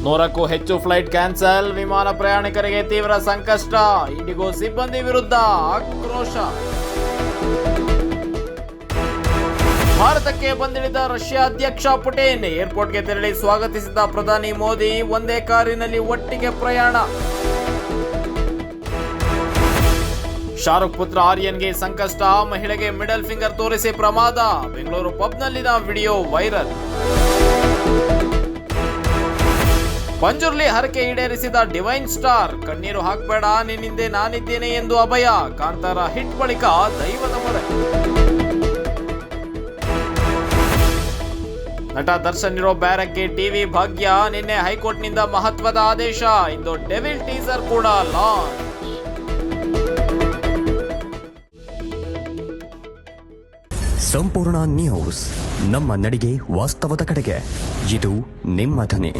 100ಕ್ಕೂ ಹೆಚ್ಚು flight cancel, ವಿಮಾನ ಪ್ರಯಾಣಿಕರಿಗೆ ತೀವ್ರ ಸಂಕಷ್ಟ, ಇಂಡಿಗೋ ಸಿಬ್ಬಂದಿ ವಿರುದ್ಧ ಆಕ್ರೋಶ. ಭಾರತಕ್ಕೆ ಬಂದಿಳಿದ ರಷ್ಯಾ ಅಧ್ಯಕ್ಷ ಪುಟಿನ್, ಏರ್ಪೋರ್ಟ್ಗೆ ತೆರಳಿ ಸ್ವಾಗತಿಸಿದ ಪ್ರಧಾನಿ ಮೋದಿ, ಒಂದೇ ಕಾರಿನಲ್ಲಿ ಒಟ್ಟಿಗೆ ಪ್ರಯಾಣ. ಶಾರುಖ್ ಪುತ್ರ ಆರ್ಯನ್ಗೆ ಸಂಕಷ್ಟ, ಮಹಿಳೆಗೆ ಮಿಡಲ್ ಫಿಂಗರ್ ತೋರಿಸಿ ಪ್ರಮಾದ, ಬೆಂಗಳೂರು ಪಬ್ನಲ್ಲಿನ ವಿಡಿಯೋ ವೈರಲ್. ಪಂಜುರ್ಲಿ ಹರಕೆ ಈಡೇರಿಸಿದ ಡಿವೈನ್ ಸ್ಟಾರ್, ಕಣ್ಣೀರು ಹಾಕಬೇಡ ನಿನ್ನಿಂದೆ ನಾನಿದ್ದೇನೆ ಎಂದು ಅಭಯ, ಕಾಂತಾರ ಹಿಟ್ ಬಳಿಕ ದೈವದ ಮೊರೆ. ನಟ ದರ್ಶನ್ ಇರೋ ಬ್ಯಾರಕ್ಗೆ ಟಿವಿ ಭಾಗ್ಯ, ನಿನ್ನೆ ಹೈಕೋರ್ಟ್ನಿಂದ ಮಹತ್ವದ ಆದೇಶ, ಇಂದು ಡೆವಿಲ್ ಟೀಸರ್ ಕೂಡ ಲಾಂಚ್. ಸಂಪೂರ್ಣ ನ್ಯೂಸ್, ನಮ್ಮ ನಡಿಗೆ ವಾಸ್ತವದ ಕಡೆಗೆ. ಇದು ನಿಮ್ಮ ಧ್ವನಿ.